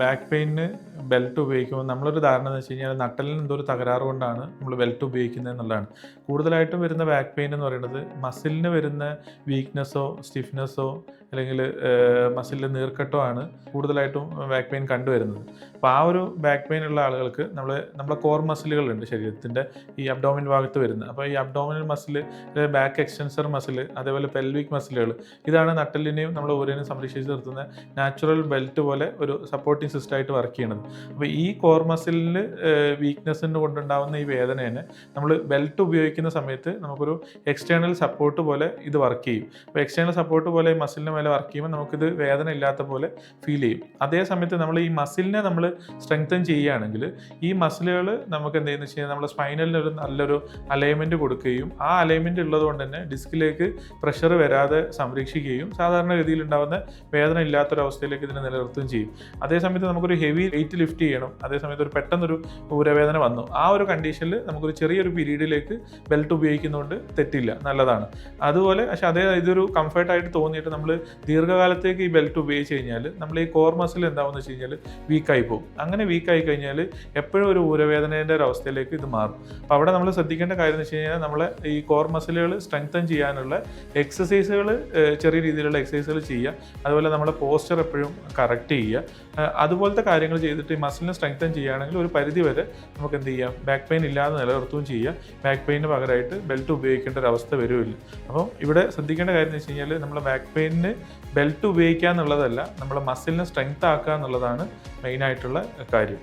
Back പെയിനിന് belt ഉപയോഗിക്കുമ്പോൾ നമ്മളൊരു ധാരണ എന്ന് വെച്ച് കഴിഞ്ഞാൽ നട്ടലിന് എന്തോ ഒരു തകരാറ് കൊണ്ടാണ് നമ്മൾ ബെൽറ്റ് ഉപയോഗിക്കുന്നത് എന്നുള്ളതാണ്. കൂടുതലായിട്ടും വരുന്ന ബാക്ക് പെയിൻ എന്ന് പറയുന്നത് മസിലിന് വരുന്ന വീക്ക്നെസ്സോ സ്റ്റിഫ്നെസ്സോ അല്ലെങ്കിൽ മസിലിൽ നീർക്കെട്ടോ ആണ് കൂടുതലായിട്ടും ബാക്ക് പെയിൻ കണ്ടുവരുന്നത്. അപ്പോൾ ആ ഒരു ബാക്ക് പെയിൻ ഉള്ള ആളുകൾക്ക് നമ്മളെ കോർ മസിലുകളുണ്ട് ശരീരത്തിൻ്റെ ഈ അബ്ഡോമിൻ ഭാഗത്ത് വരുന്നത്. അപ്പോൾ ഈ abdominal muscle, back extensor muscle, അതേപോലെ പെൽവിക് മസിലുകൾ, ഇതാണ് നട്ടലിനെയും നമ്മൾ ഊരിനെയും സംരക്ഷിച്ച് നിർത്തുന്ന നാച്ചുറൽ ബെൽറ്റ് പോലെ ഒരു സപ്പോർട്ടിങ് സിസ്റ്റമായിട്ട് വർക്ക് ചെയ്യണത്. അപ്പോൾ ഈ കോർ മസിലിൽ വീക്ക്നെസ്സിന് കൊണ്ടുണ്ടാകുന്ന ഈ വേദനേനെ നമ്മൾ ബെൽറ്റ് ഉപയോഗിക്കുന്ന സമയത്ത് നമുക്കൊരു എക്സ്റ്റേണൽ സപ്പോർട്ട് പോലെ ഇത് വർക്ക് ചെയ്യും. അപ്പോൾ എക്സ്റ്റേണൽ സപ്പോർട്ട് പോലെ ഈ മസിലിന് മേലെ വർക്ക് ചെയ്യുമ്പോൾ നമുക്കിത് വേദന ഇല്ലാത്ത പോലെ ഫീൽ ചെയ്യും. അതേ സമയത്ത് നമ്മൾ ഈ മസിലിനെ നമ്മൾ സ്ട്രെങ്തൻ ചെയ്യുകയാണെങ്കിൽ ഈ മസിലുകൾ നമുക്ക് എന്ത് ചെയ്യുന്നത് വെച്ച് കഴിഞ്ഞാൽ നമ്മുടെ സ്പൈനലിന് ഒരു നല്ലൊരു അലൈൻമെൻറ്റ് കൊടുക്കുകയും ആ അലൈൻമെൻറ്റ് ഉള്ളത് കൊണ്ട് തന്നെ ഡിസ്കിലേക്ക് പ്രഷർ വരാതെ സംരക്ഷിക്കുകയും സാധാരണ രീതിയിൽ ഉണ്ടാകുന്ന വേദന ഇല്ലാത്തൊരവസ്ഥയിലേക്ക് ഇതിനെ നിലനിർത്തുകയും ചെയ്യും. അതേ സമയത്ത് നമുക്കൊരു ഹെവി വെയിറ്റ് ലിഫ്റ്റ് ചെയ്യണം, അതേ സമയത്ത് ഒരു പെട്ടെന്നൊരു ഊരവേദന വന്നു, ആ ഒരു കണ്ടീഷനിൽ നമുക്കൊരു ചെറിയൊരു പീരീഡിലേക്ക് ബെൽറ്റ് ഉപയോഗിക്കുന്നതുകൊണ്ട് തെറ്റില്ല, നല്ലതാണ്. അതുപോലെ പക്ഷേ ഇതൊരു കംഫർട്ടായിട്ട് തോന്നിയിട്ട് നമ്മൾ ദീർഘകാലത്തേക്ക് ഈ ബെൽറ്റ് ഉപയോഗിച്ച് കഴിഞ്ഞാൽ നമ്മൾ ഈ കോർ മസിൽ എന്താണെന്ന് വെച്ച് കഴിഞ്ഞാൽ വീക്കായി പോകും. അങ്ങനെ വീക്കായി കഴിഞ്ഞാൽ എപ്പോഴും ഒരു ഊരവേദനേൻ്റെ ഒരു അവസ്ഥയിലേക്ക് ഇത് മാറും. അപ്പോൾ അവിടെ നമ്മൾ ശ്രദ്ധിക്കേണ്ട കാര്യം എന്ന് വെച്ച് കഴിഞ്ഞാൽ നമ്മളെ ഈ കോർ മസിലുകൾ സ്ട്രെങ്തൻ ചെയ്യാനുള്ള എക്സസൈസുകൾ, ചെറിയ രീതിയിലുള്ള എക്സസൈസുകൾ ചെയ്യുക. അതുപോലെ നമ്മുടെ പോസ്ചർ എപ്പോഴും കറക്റ്റ് ചെയ്യുക. അതുപോലത്തെ കാര്യങ്ങൾ ചെയ്തിട്ട് ഈ മസിലിനെ സ്ട്രെങ്തൻ ചെയ്യുകയാണെങ്കിൽ ഒരു പരിധി വരെ നമുക്ക് എന്ത് ചെയ്യാം, ബാക്ക് പെയിൻ ഇല്ലാതെ നിലനിർത്തുകയും ചെയ്യുക. ബാക്ക് പെയിന് പകരമായിട്ട് ബെൽറ്റ് ഉപയോഗിക്കേണ്ട ഒരു അവസ്ഥ വരുമില്ല. അപ്പം ഇവിടെ ശ്രദ്ധിക്കേണ്ട കാര്യം എന്ന് വെച്ച് കഴിഞ്ഞാൽ നമ്മളെ ബാക്ക് പെയിനിന് ബെൽറ്റ് ഉപയോഗിക്കുക എന്നുള്ളതല്ല, നമ്മളെ മസിലിനെ സ്ട്രെങ്ത് ആക്കുക എന്നുള്ളതാണ് മെയിനായിട്ടുള്ള കാര്യം.